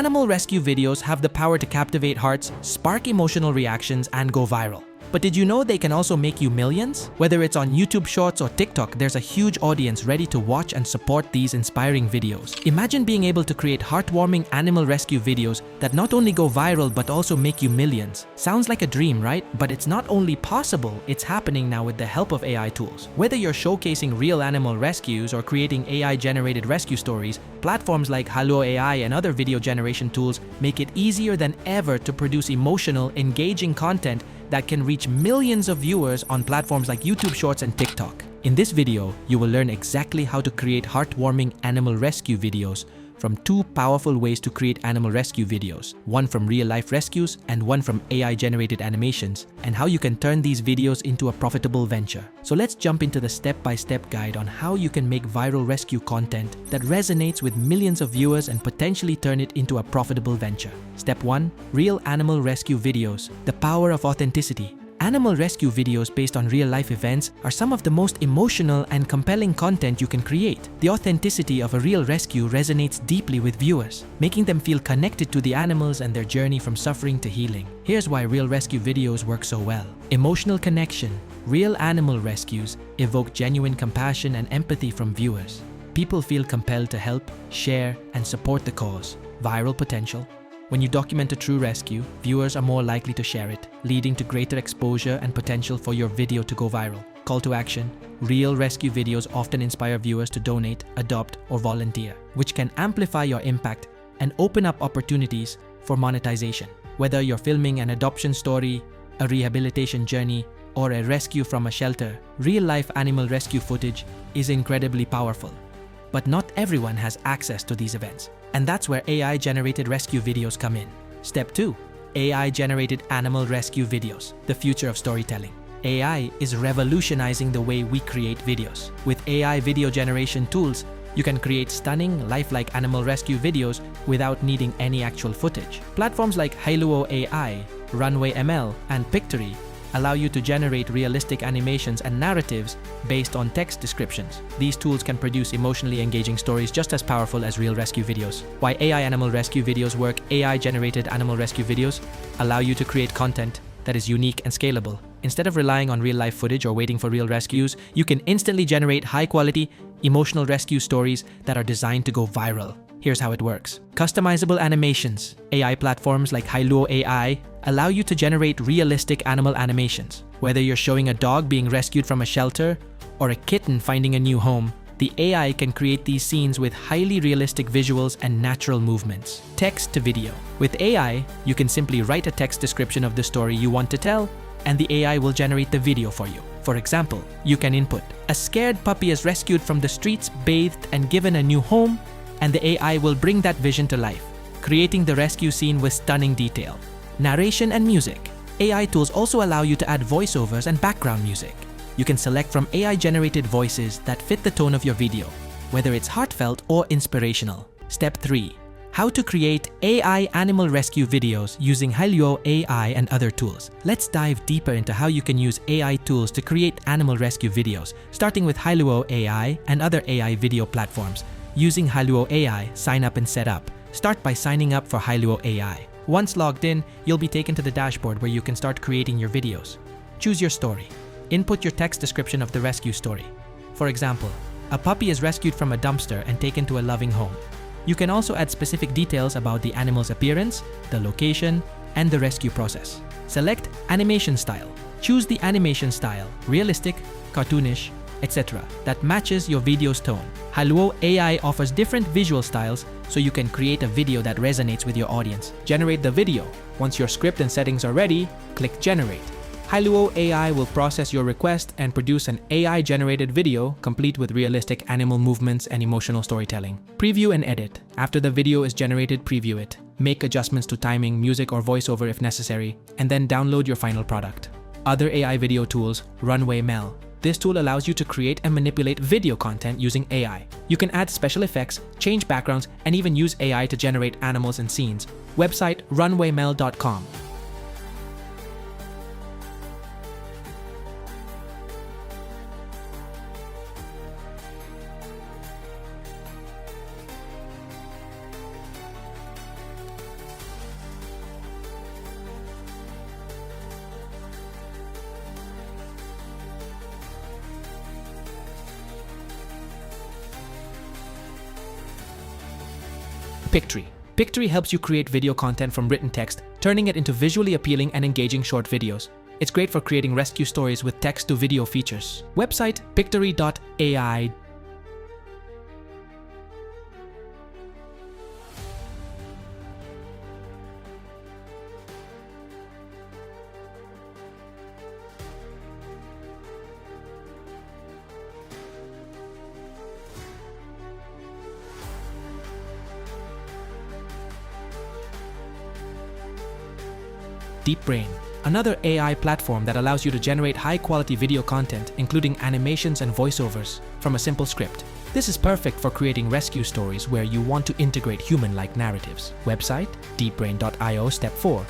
Animal rescue videos have the power to captivate hearts, spark emotional reactions, and go viral. But did you know they can also make you millions? Whether it's on YouTube Shorts or TikTok, there's a huge audience ready to watch and support these inspiring videos. Imagine being able to create heartwarming animal rescue videos that not only go viral but also make you millions. Sounds like a dream, right? But it's not only possible, it's happening now with the help of AI tools. Whether you're showcasing real animal rescues or creating AI-generated rescue stories, platforms like Halo AI and other video generation tools make it easier than ever to produce emotional, engaging content that can reach millions of viewers on platforms like YouTube Shorts and TikTok. In this video, you will learn exactly how to create heartwarming animal rescue videos from two powerful ways to create animal rescue videos, one from real-life rescues and one from AI-generated animations, and how you can turn these videos into a profitable venture. So let's jump into the step-by-step guide on how you can make viral rescue content that resonates with millions of viewers and potentially turn it into a profitable venture. Step 1. Real animal rescue videos. The power of authenticity. Animal rescue videos based on real-life events are some of the most emotional and compelling content you can create. The authenticity of a real rescue resonates deeply with viewers, making them feel connected to the animals and their journey from suffering to healing. Here's why real rescue videos work so well. Emotional connection. Real animal rescues evoke genuine compassion and empathy from viewers. People feel compelled to help, share, and support the cause. Viral potential. When you document a true rescue, viewers are more likely to share it, leading to greater exposure and potential for your video to go viral. Call to action. Real rescue videos often inspire viewers to donate, adopt, or volunteer, which can amplify your impact and open up opportunities for monetization. Whether you're filming an adoption story, a rehabilitation journey, or a rescue from a shelter, real-life animal rescue footage is incredibly powerful. But not everyone has access to these events. And that's where AI-generated rescue videos come in. Step 2. AI-generated animal rescue videos, the future of storytelling. AI is revolutionizing the way we create videos. With AI video generation tools, you can create stunning, lifelike animal rescue videos without needing any actual footage. Platforms like Halo AI, Runway ML, and Pictory allow you to generate realistic animations and narratives based on text descriptions. These tools can produce emotionally engaging stories just as powerful as real rescue videos. Why AI animal rescue videos work? AI-generated animal rescue videos allow you to create content that is unique and scalable. Instead of relying on real-life footage or waiting for real rescues, you can instantly generate high-quality, emotional rescue stories that are designed to go viral. Here's how it works. Customizable animations. AI platforms like Halo AI allow you to generate realistic animal animations. Whether you're showing a dog being rescued from a shelter or a kitten finding a new home, the AI can create these scenes with highly realistic visuals and natural movements. Text to video. With AI, you can simply write a text description of the story you want to tell, and the AI will generate the video for you. For example, you can input, "A scared puppy is rescued from the streets, bathed, and given a new home," and the AI will bring that vision to life, creating the rescue scene with stunning detail. Narration and music. AI tools also allow you to add voiceovers and background music. You can select from AI-generated voices that fit the tone of your video, whether it's heartfelt or inspirational. Step 3. How to create AI animal rescue videos using Halo AI and other tools. Let's dive deeper into how you can use AI tools to create animal rescue videos, starting with Halo AI and other AI video platforms. Using Halo AI, sign up and set up. Start by signing up for Halo AI. Once logged in, you'll be taken to the dashboard where you can start creating your videos. Choose your story. Input your text description of the rescue story. For example, a puppy is rescued from a dumpster and taken to a loving home. You can also add specific details about the animal's appearance, the location, and the rescue process. Select animation style. Choose the animation style, realistic, cartoonish, etc., that matches your video's tone. Halo AI offers different visual styles, so you can create a video that resonates with your audience. Generate the video. Once your script and settings are ready, click Generate. Halo AI will process your request and produce an AI-generated video complete with realistic animal movements and emotional storytelling. Preview and edit. After the video is generated, preview it. Make adjustments to timing, music, or voiceover if necessary, and then download your final product. Other AI video tools. Runway ML. This tool allows you to create and manipulate video content using AI. You can add special effects, change backgrounds, and even use AI to generate animals and scenes. Website runwaymel.com. Pictory. Pictory helps you create video content from written text, turning it into visually appealing and engaging short videos. It's great for creating rescue stories with text-to-video features. Website pictory.ai. DeepBrain, another AI platform that allows you to generate high-quality video content, including animations and voiceovers, from a simple script. This is perfect for creating rescue stories where you want to integrate human-like narratives. Website deepbrain.io. Step 4.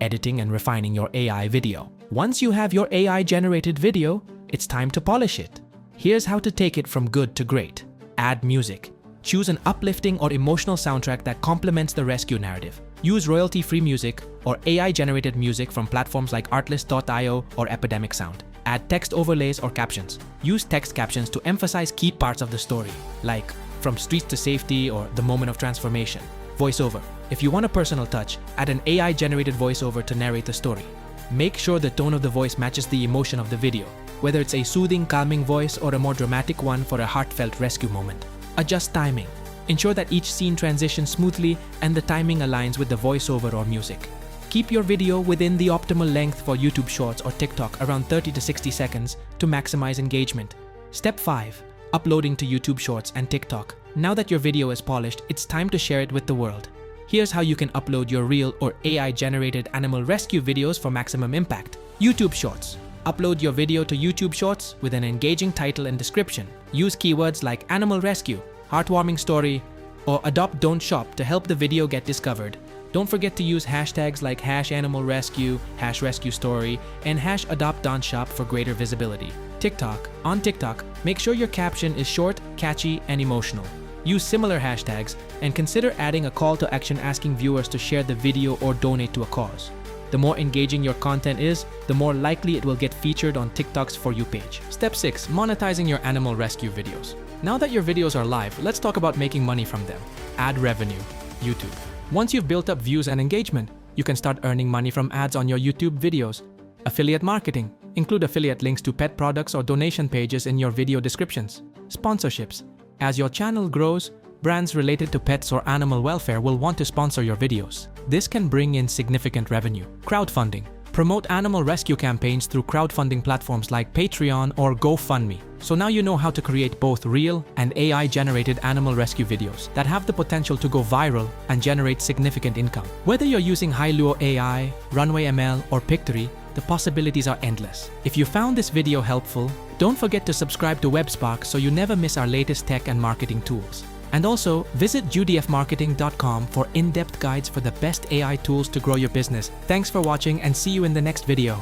Editing and refining your AI video. Once you have your AI-generated video, it's time to polish it. Here's how to take it from good to great. Add music. Choose an uplifting or emotional soundtrack that complements the rescue narrative. Use royalty-free music or AI-generated music from platforms like Artlist.io or Epidemic Sound. Add text overlays or captions. Use text captions to emphasize key parts of the story, like from streets to safety or the moment of transformation. Voiceover. If you want a personal touch, add an AI-generated voiceover to narrate the story. Make sure the tone of the voice matches the emotion of the video, whether it's a soothing, calming voice or a more dramatic one for a heartfelt rescue moment. Adjust timing. Ensure that each scene transitions smoothly and the timing aligns with the voiceover or music. Keep your video within the optimal length for YouTube Shorts or TikTok, around 30 to 60 seconds, to maximize engagement. Step 5. Uploading to YouTube Shorts and TikTok. Now that your video is polished, it's time to share it with the world. Here's how you can upload your real or AI-generated animal rescue videos for maximum impact. YouTube Shorts. Upload your video to YouTube Shorts with an engaging title and description. Use keywords like animal rescue, heartwarming story, or adopt don't shop to help the video get discovered. Don't forget to use hashtags like #animalrescue, #rescuestory, and #adopt-don't-shop for greater visibility. TikTok. On TikTok, make sure your caption is short, catchy, and emotional. Use similar hashtags and consider adding a call to action asking viewers to share the video or donate to a cause. The more engaging your content is, the more likely it will get featured on TikTok's For You page. Step 6. Monetizing your animal rescue videos. Now that your videos are live, let's talk about making money from them. Ad revenue. YouTube. Once you've built up views and engagement, you can start earning money from ads on your YouTube videos. Affiliate marketing. Include affiliate links to pet products or donation pages in your video descriptions. Sponsorships. As your channel grows, brands related to pets or animal welfare will want to sponsor your videos. This can bring in significant revenue. Crowdfunding. Promote animal rescue campaigns through crowdfunding platforms like Patreon or GoFundMe. So now you know how to create both real and AI-generated animal rescue videos that have the potential to go viral and generate significant income. Whether you're using Hailuo AI, Runway ML, or Pictory, the possibilities are endless. If you found this video helpful, don't forget to subscribe to WebSpark so you never miss our latest tech and marketing tools. And also, visit judfmarketing.com for in-depth guides for the best AI tools to grow your business. Thanks for watching and see you in the next video.